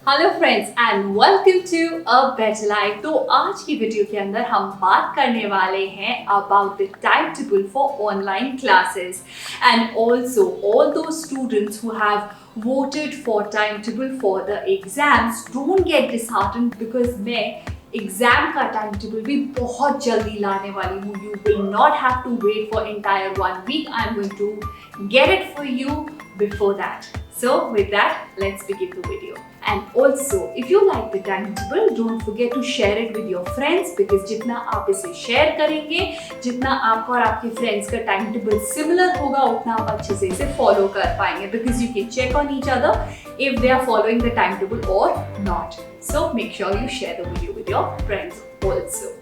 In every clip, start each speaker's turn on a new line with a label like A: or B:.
A: Hello friends and welcome to a better life. तो आज की वीडियो के अंदर हम बात करने वाले हैं about the time table for online classes and also all those students who have voted for timetable for the exams don't get disheartened because मैं एग्जाम का टाइम टेबल भी बहुत जल्दी लाने वाली हूँ. You will not have to wait for entire 1 week. I am going to get it for you before that. So with that, let's begin the video. And also, if you like the timetable, don't forget to share it with your friends because जितना आप इसे share करेंगे, जितना आपका और आपके friends का timetable similar होगा, उतना आप अच्छे से इसे follow कर पाएंगे because you can check on each other if they are following the timetable or not. So make sure you share the video with your friends also.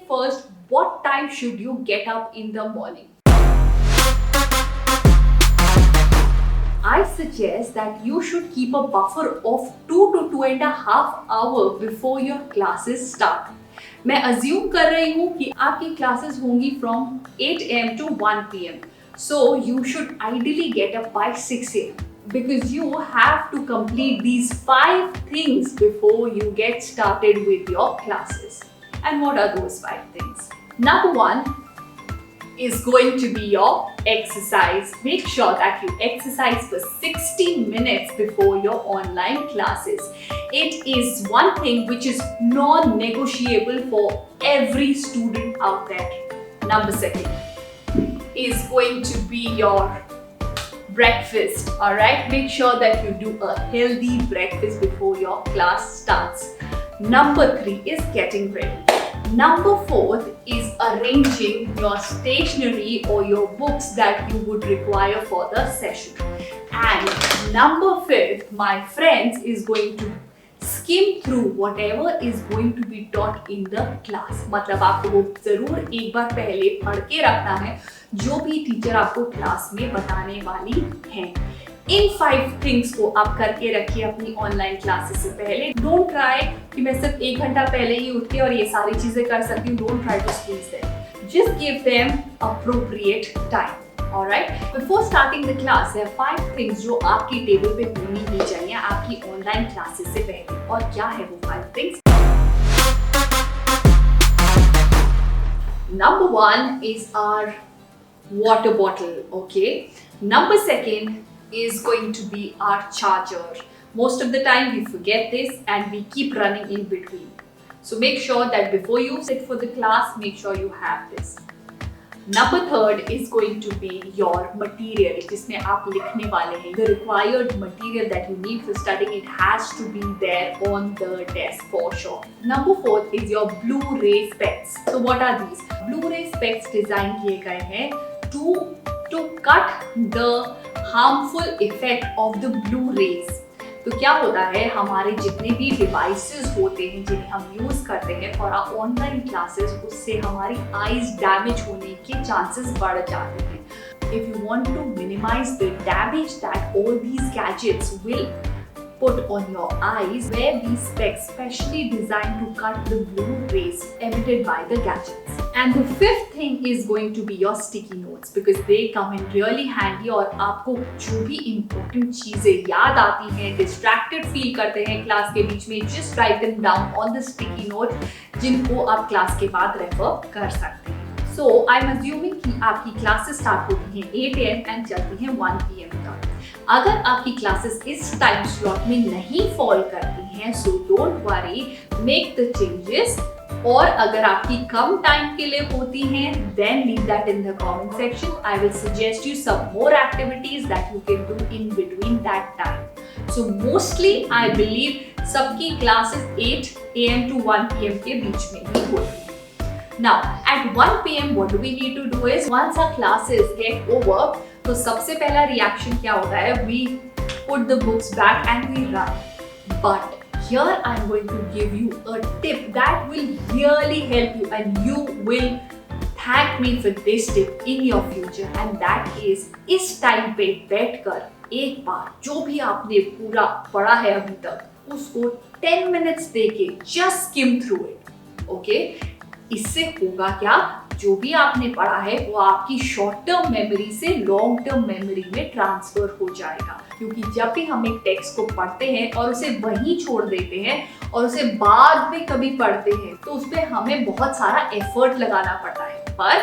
A: First, what time should you get up in the morning? I suggest that you should keep a buffer of 2 to 2.5 hours before your classes start. मैं assume कर रही हूँ कि आपकी classes होंगी from 8 am to 1 pm. So you should ideally get up by 6 am because you have to complete these 5 things before you get started with your classes. And what are those 5 things? Number 1 is going to be your exercise. Make sure that you exercise for 60 minutes before your online classes. It is one thing which is non-negotiable for every student out there. Number 2 is going to be your breakfast. Alright, make sure that you do a healthy breakfast before your class starts. Number 3 is getting ready. Number 4 is arranging your stationery or your books that you would require for the session. And number 5, my friends, is going to skim through whatever is going to be taught in the class. मतलब आपको वो जरूर एक बार पहले पढ़ के रखना है जो भी टीचर आपको क्लास में बताने वाली हैं. इन 5 थिंग्स को आप करके रखिए अपनी ऑनलाइन क्लासेस से पहले. डोंट ट्राई कि मैं सिर्फ 1 घंटा पहले ही उठ के और ये सारी चीजें कर सकती हूँ. Don't try to squeeze them. Just give them appropriate time. Alright, before starting the class there are 5 things जो आपकी टेबल पे होनी ही चाहिए आपकी ऑनलाइन क्लासेस से पहले. और क्या है वो 5 things? Number 1 is our water bottle. Okay. Number 2 is going to be our charger. Most of the time we forget this and we keep running in between. So make sure that before you sit for the class, make sure you have this. Number 3 is going to be your material. जिसमें आप लिखने वाले हैं. The required material that you need for studying, it has to be there on the desk for sure. Number 4 is your Blu-ray specs. So what are these? Blu-ray specs design किए गए हैं to cut the harmful effect of the Blu-rays. तो क्या होता है, हमारे जितने भी डिवाइसेस होते हैं जिन्हें हम यूज करते हैं फॉर आवर ऑनलाइन क्लासेस, उससे हमारी आईज डैमेज होने के चांसेस बढ़ जाते हैं. If you want to minimize the damage that all these gadgets will put on your eyes, wear these specs specially designed to cut the blue rays emitted by the gadgets. And the 5th thing is going to be your sticky notes because they come in really handy. और आपको जो भी important चीजें याद आती हैं, distracted feel करते हैं क्लास के बीच में, just write them down on the sticky notes जिनको आप क्लास के बाद रेफर कर सकते हैं. So I'm assuming कि आपकी क्लासेस स्टार्ट होती हैं 8 am एंड चलती हैं 1 pm तक. अगर आपकी क्लासेस इस टाइम स्लॉट में नहीं फॉल करती हैं, so don't worry, make the changes. और अगर आपकी कम टाइम के लिए होती हैं, then leave that in the comment section. I will suggest you some more activities that you can do in between that time. So mostly I believe सबकी classes 8 am to 1 pm के बीच में ही होती हैं. Now, at 1 pm, what do we need to do is, once our classes get over, तो सबसे पहला reaction क्या होता है? We put the books back and we run. But here I'm going to give you a tip that will really help you and you will thank me for this tip in your future, and that is इस time पे बैठकर एक बार जो भी आपने पूरा पढ़ा है अभी तक उसको 10 मिनट्स देके just skim through it. Okay, इससे होगा क्या, जो भी आपने पढ़ा है वो आपकी शॉर्ट टर्म मेमोरी से लॉन्ग टर्म मेमोरी में ट्रांसफर हो जाएगा। क्योंकि जब भी हम एक टेक्स्ट को पढ़ते हैं और उसे वहीं छोड़ देते हैं और उसे बाद में कभी पढ़ते हैं तो उसमें हमें बहुत सारा एफर्ट लगाना पड़ता है। पर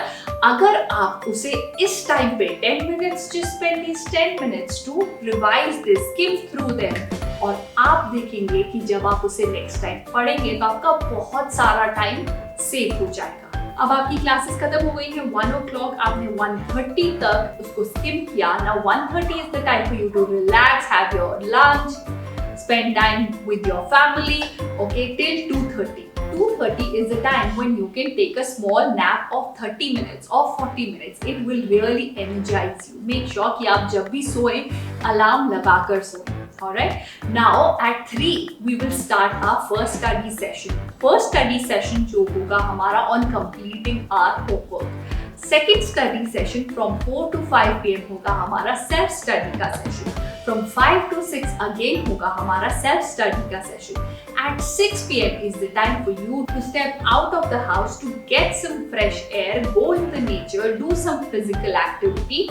A: अगर आप उसे इस टाइम पे 10 minutes just spend this 10 minutes to revise this, skim through them, और आप देखेंगे कि जब आप उसे नेक्स्ट टाइम पढ़ेंगे तो आपका बहुत सारा टाइम सेव हो जाएगा। अब आपकी क्लासेस खत्म हो गई है 1 o'clock, आपने 1:30 तक उसको स्किम किया। Now 1:30 is the time for you to relax, have your lunch, spend time with your family, okay, till 2:30. 2:30 is the time when you can take a small nap of 30 minutes or 40 minutes. It will really energize you. Make sure कि आप जब भी सोएं alarm लगाकर सोएं. Alright. Now at 3 we will start our first study session. First study session जो होगा हमारा on completing our homework. Second study session from 4 to 5 p.m. होगा हमारा self study का session. From 5 to 6 again होगा हमारा self study का session. At 6 p.m. is the time for you to step out of the house to get some fresh air, go in the nature, do some physical activity.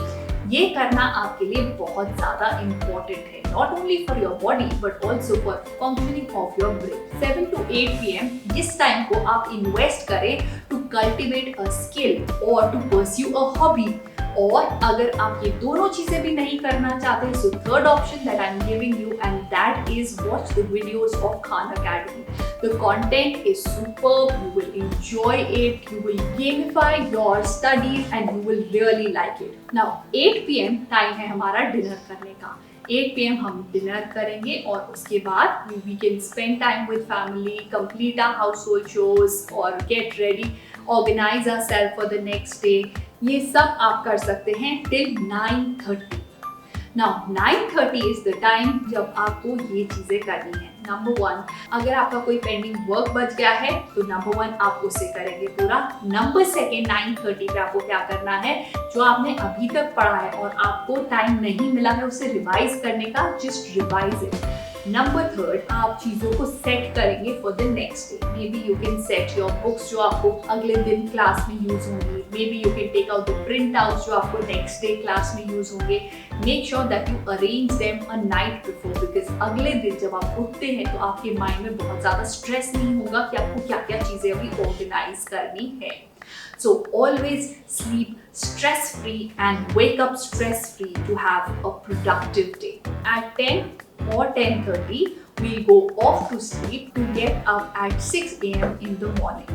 A: ये करना आपके लिए बहुत ज़्यादा important है, not only for your body but also for functioning of your brain. 7 to 8 p.m. इस time को आप invest करें to cultivate a skill or to pursue a hobby. और अगर आप ये दोनों चीजें भी नहीं करना चाहते, so third option that I'm giving you, and that is watch the videos of Khan Academy. The content is superb, you will enjoy it, you will gamify your studies and you will really like it. Now 8 p.m. Time है हमारा dinner करने का। 8 p.m. हम dinner करेंगे और उसके बाद we can spend time with family, complete our household chores or get ready, organize ourselves for the next day. ये सब आप कर सकते हैं till 9:30. Now 9:30 is the time जब आपको ये चीजें करनी है। नंबर 1, अगर आपका कोई पेंडिंग वर्क बच गया है तो नंबर 1 आप उसे करेंगे पूरा। नंबर 2, 9:30 पे आपको क्या करना है, जो आपने अभी तक पढ़ा है और आपको टाइम नहीं मिला है उसे रिवाइज करने का, जस्ट रिवाइज इट। नंबर 3, आप चीज़ों को सेट करेंगे for the next day. Maybe you can set your books जो आपको अगले दिन क्लास में यूज होंगी। Maybe you can take out the print out जो आपको नेक्स्ट डे क्लास में यूज होंगे। Make sure that you arrange them a night before, because अगले दिन जब आप उठते हैं तो आपके माइंड में बहुत ज़्यादा स्ट्रेस नहीं होगा कि आपको क्या क्या चीज़ें अभी ऑर्गेनाइज करनी है। So always sleep stress free and wake up stress free to have a productive day. At 10 or 10:30, we'll go off to sleep to get up at 6 a.m. in the morning.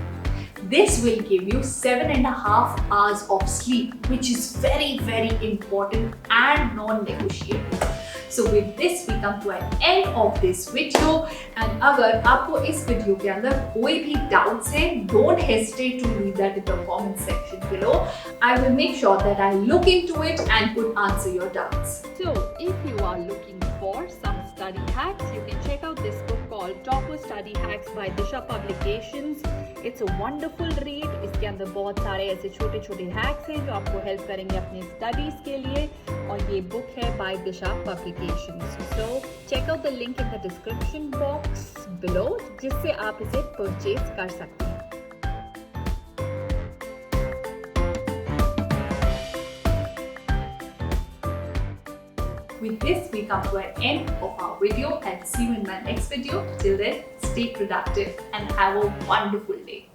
A: This will give you 7.5 hours of sleep, which is very, very important and non-negotiable. So with this we come to an end of this video, and अगर आपको इस video के अंदर कोई भी doubts है, don't hesitate to leave that in the comment section below. I will make sure that I look into it and could answer your doubts. So if you are looking for some study hacks, you can check out this book called Topper Study Hacks by Disha Publications. It's a wonderful read. इसके अंदर बहुत सारे ऐसे छोटे छोटे hacks हैं जो आपको हेल्प करेंगे अपने स्टडीज के लिए, और ये बुक है by Disha Publications. So check out the link in the description box below जिससे आप इसे परचेज कर सकते हैं। With this, we come to an end of our video and see you in my next video. Till then, stay productive and have a wonderful day.